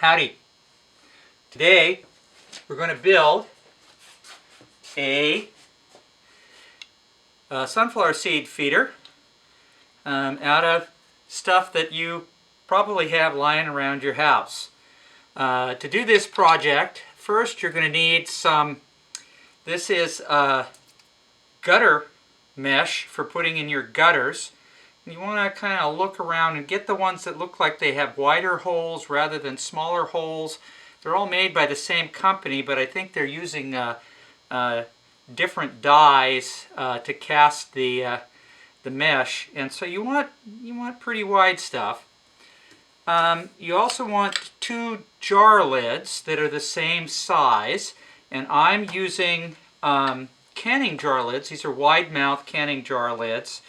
Howdy. Today we're going to build a sunflower seed feeder out of stuff that you probably have lying around your house. To do this project, first you're going to need this is gutter mesh for putting in your gutters. You want to kind of look around and get the ones that look like they have wider holes rather than smaller holes. They're all made by the same company, but I think they're using different dyes to cast the mesh, and so you want pretty wide stuff. You also want 2 jar lids that are the same size, and I'm using canning jar lids. These are wide mouth canning jar lids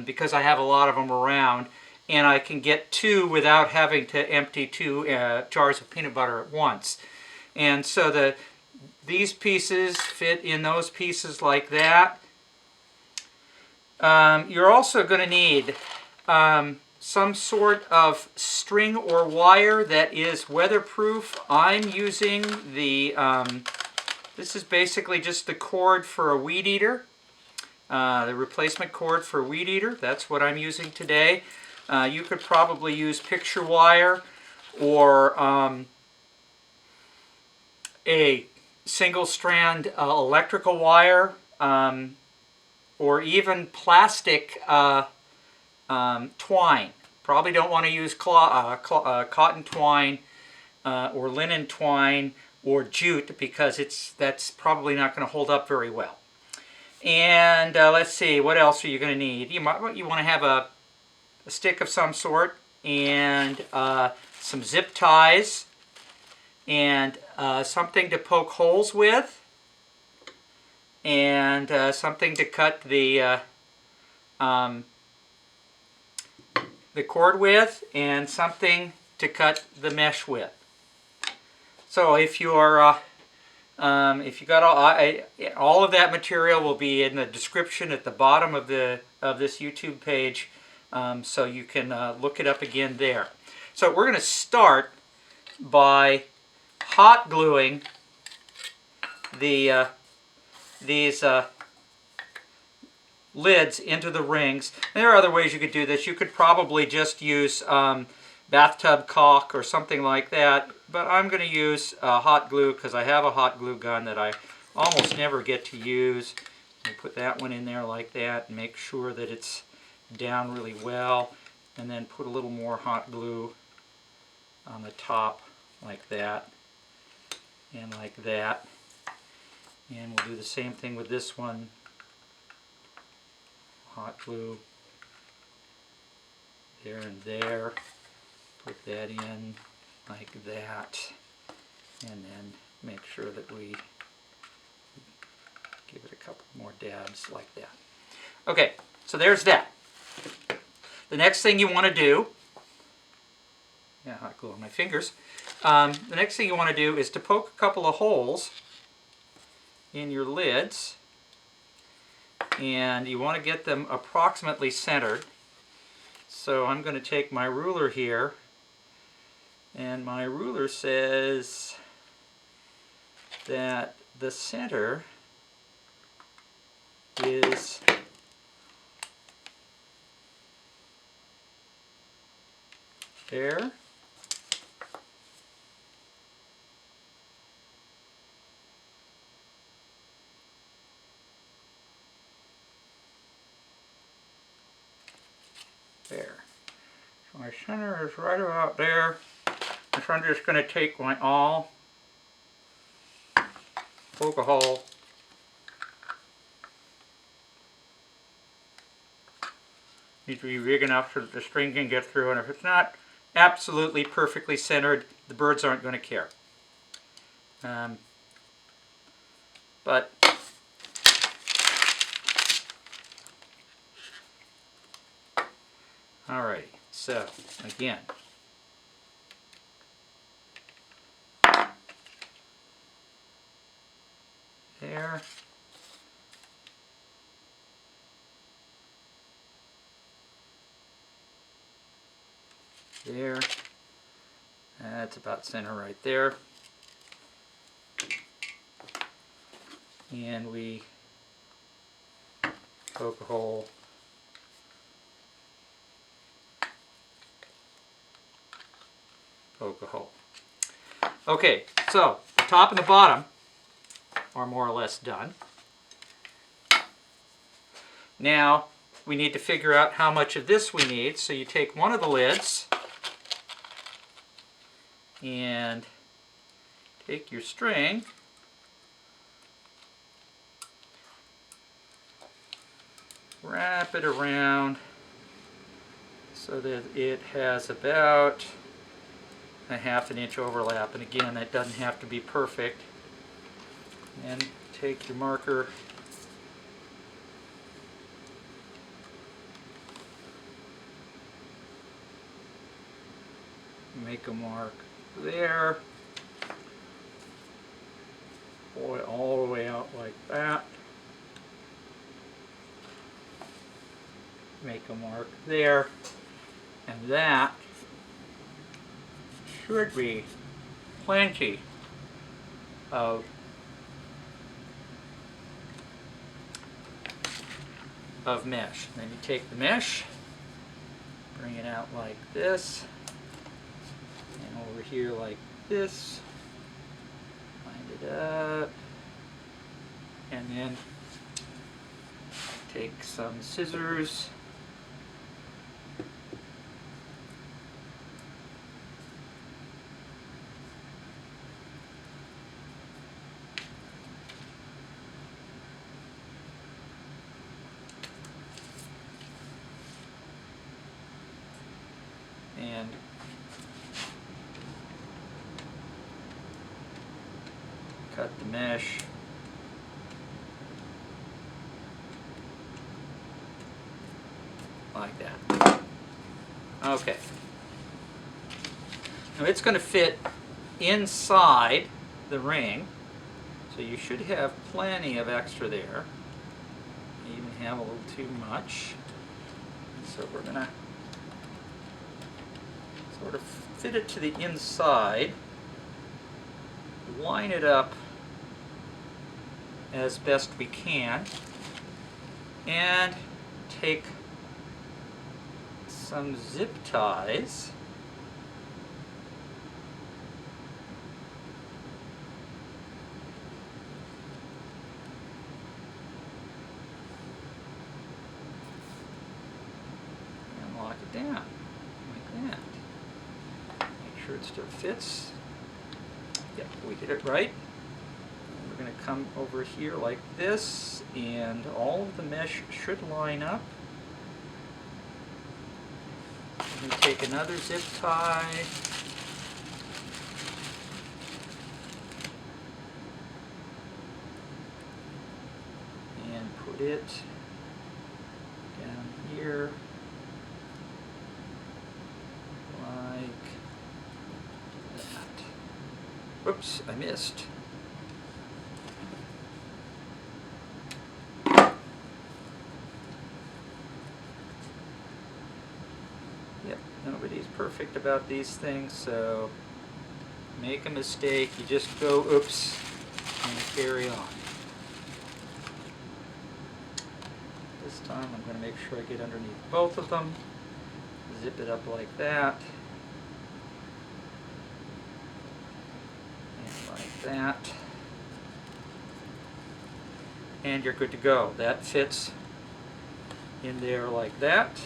because I have a lot of them around, and I can get 2 without having to empty 2 jars of peanut butter at once. And so these pieces fit in those pieces like that. You're also going to need some sort of string or wire that is weatherproof. I'm using this is basically just the cord for a weed eater, the replacement cord for a weed eater. That's what I'm using today. You could probably use picture wire or a single strand electrical wire, or even plastic twine. Probably don't want to use cotton twine or linen twine or jute because that's probably not going to hold up very well. And let's see, what else are you going to need? You want to have a stick of some sort, and some zip ties, and something to poke holes with, and something to cut the cord with, and something to cut the mesh with. So if you got all of that material will be in the description at the bottom of this YouTube page, so you can look it up again there. So we're going to start by hot gluing these lids into the rings. There are other ways you could do this. You could probably just use bathtub caulk or something like that, but I'm going to use hot glue because I have a hot glue gun that I almost never get to use. You put that one in there like that and make sure that it's down really well, and then put a little more hot glue on the top like that and like that. And we'll do the same thing with this one. Hot glue there and there. Put that in like that, and then make sure that we give it a couple more dabs like that. Okay, so there's that. The next thing you want to do, hot glue on my fingers. The next thing you want to do is to poke a couple of holes in your lids, and you want to get them approximately centered. So I'm going to take my ruler here, and my ruler says that the center is there. There. So my center is right about there. And so I'm just going to take my awl, poke a hole, needs to be big enough so that the string can get through, and if it's not absolutely perfectly centered, the birds aren't going to care. But alrighty, so again, there, there, That's about center right there. And we poke a hole. Poke a hole. Okay, so the top and the bottom are more or less done. Now we need to figure out how much of this we need. So you take one of the lids and take your string, wrap it around so that it has about a ½ inch overlap. And again, that doesn't have to be perfect. And take your marker, make a mark there, pull it all the way out like that, make a mark there, and that should be plenty of mesh. Then you take the mesh, bring it out like this, and over here like this, line it up, and then take some scissors, and cut the mesh like that. Okay. Now it's going to fit inside the ring, so you should have plenty of extra there. You even have a little too much. So we're going to sort of fit it to the inside, line it up as best we can, and take some zip ties and lock it down like that. Make sure it still fits. Yep, we did it right. We're going to come over here like this, and all of the mesh should line up. We're going to take another zip tie, and put it down here like that. Whoops, I missed. Yep, nobody's perfect about these things, so make a mistake, you just go oops and carry on. This time I'm going to make sure I get underneath both of them, zip it up like that, and like that, and you're good to go. That fits in there like that.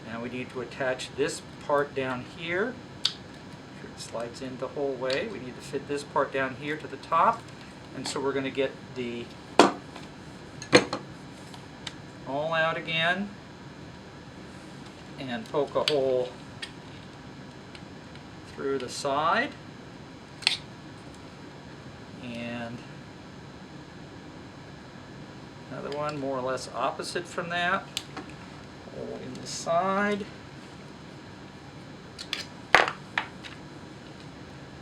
Now we need to attach this part down here. It slides in the whole way. We need to fit this part down here to the top. And so we're going to get the all out again and poke a hole through the side. And another one more or less opposite from that. Hole in the side,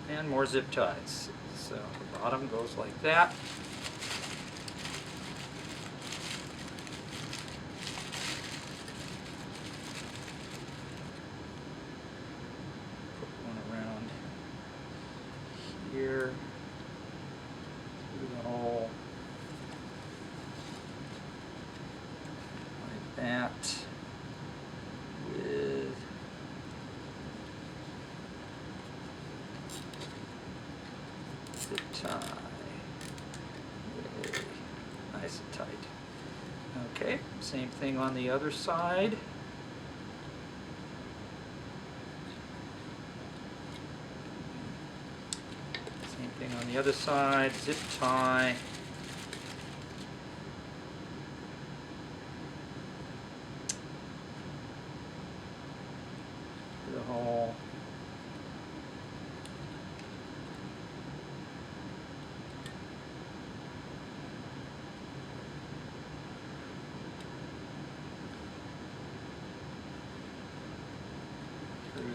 and more zip ties. So the bottom goes like that. Put one around Zip tie. Yay. Nice and tight. Okay, same thing on the other side. Same thing on the other side, zip tie. The hole. Through the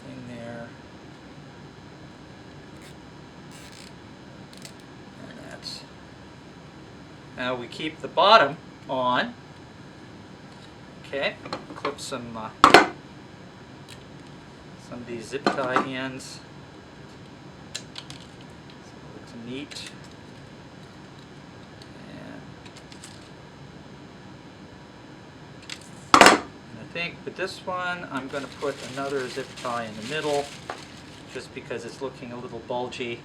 thing there. And that's, now we keep the bottom on. Okay, clip some of these zip tie ends. So it looks neat. I think with this one I'm going to put another zip tie in the middle just because it's looking a little bulgy.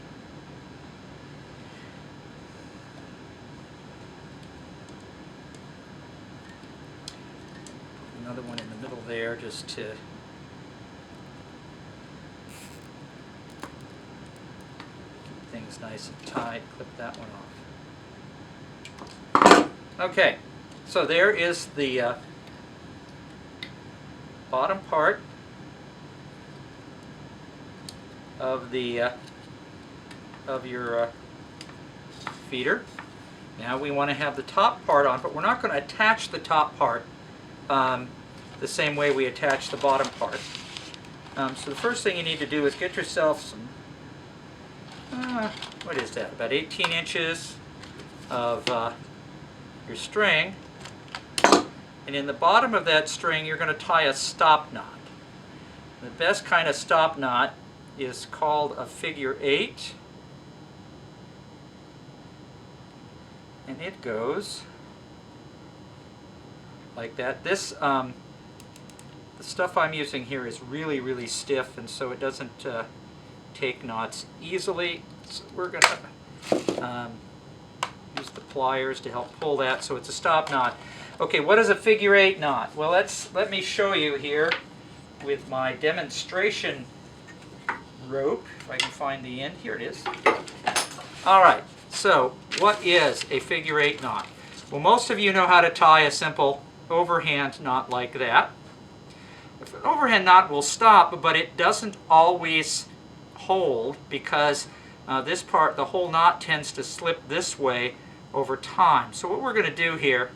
Another one in the middle there just to keep things nice and tight. Clip that one off. Okay, so there is the bottom part of the of your feeder. Now we want to have the top part on, but we're not going to attach the top part the same way we attach the bottom part. So the first thing you need to do is get yourself some, what is that, about 18 inches of your string. And in the bottom of that string you're going to tie a stop knot. The best kind of stop knot is called a figure 8. And it goes like that. This the stuff I'm using here is really stiff, and so it doesn't take knots easily. So we're going to use the pliers to help pull that so it's a stop knot. Okay, what is a figure 8 knot? Well, let me show you here with my demonstration rope, if I can find the end. Here it is. All right, so what is a figure 8 knot? Well, most of you know how to tie a simple overhand knot like that. An overhand knot will stop, but it doesn't always hold because this part, the whole knot tends to slip this way over time. So what we're going to do here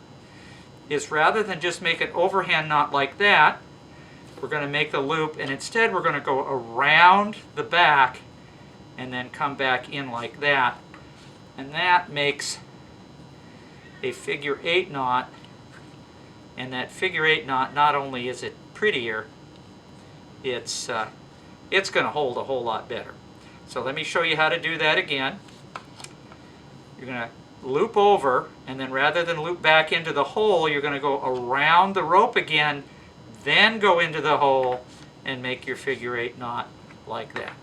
is, rather than just make an overhand knot like that, we're going to make the loop, and instead we're going to go around the back and then come back in like that. And that makes a figure 8 knot. And that figure 8 knot, not only is it prettier, it's going to hold a whole lot better. So let me show you how to do that again. You're going to loop over, and then rather than loop back into the hole, you're going to go around the rope again, then go into the hole and make your figure 8 knot like that.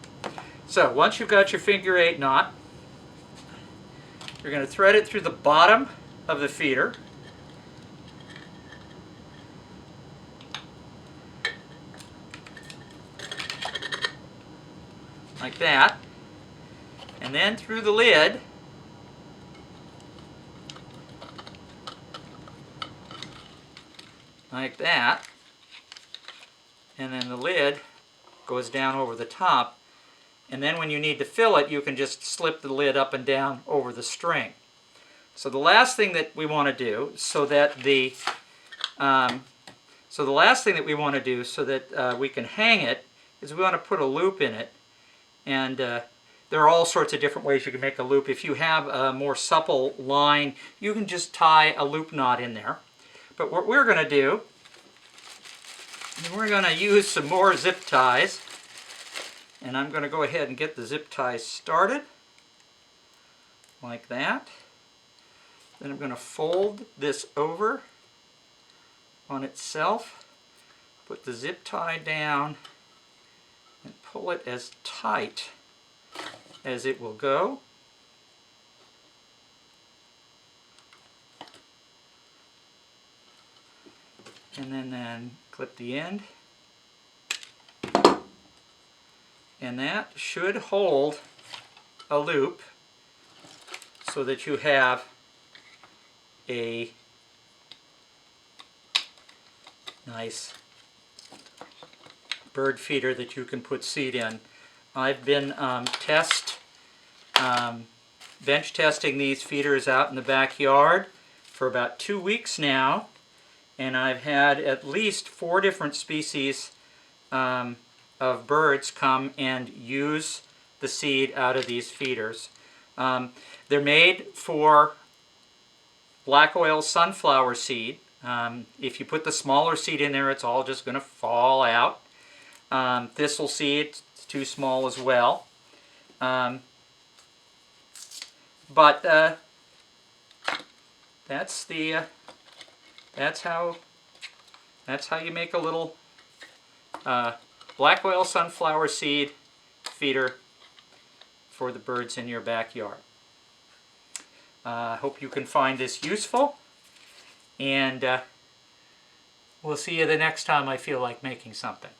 So once you've got your figure 8 knot, you're going to thread it through the bottom of the feeder. Like that. And then through the lid. Like that. And then the lid goes down over the top. And then when you need to fill it, you can just slip the lid up and down over the string. So the last thing that we want to do, so that we can hang it, is we want to put a loop in it. And there are all sorts of different ways you can make a loop. If you have a more supple line, you can just tie a loop knot in there. But what we're going to do, we're going to use some more zip ties. And I'm going to go ahead and get the zip ties started. Like that. Then I'm going to fold this over on itself. Put the zip tie down and pull it as tight as it will go. And then clip the end. And that should hold a loop so that you have a nice bird feeder that you can put seed in. I've been bench testing these feeders out in the backyard for about 2 weeks now, and I've had at least 4 different species of birds come and use the seed out of these feeders. They're made for black oil sunflower seed. If you put the smaller seed in there, it's all just going to fall out. Thistle seed, it's too small as well. But that's how you make a little black oil sunflower seed feeder for the birds in your backyard. I hope you can find this useful, and we'll see you the next time I feel like making something.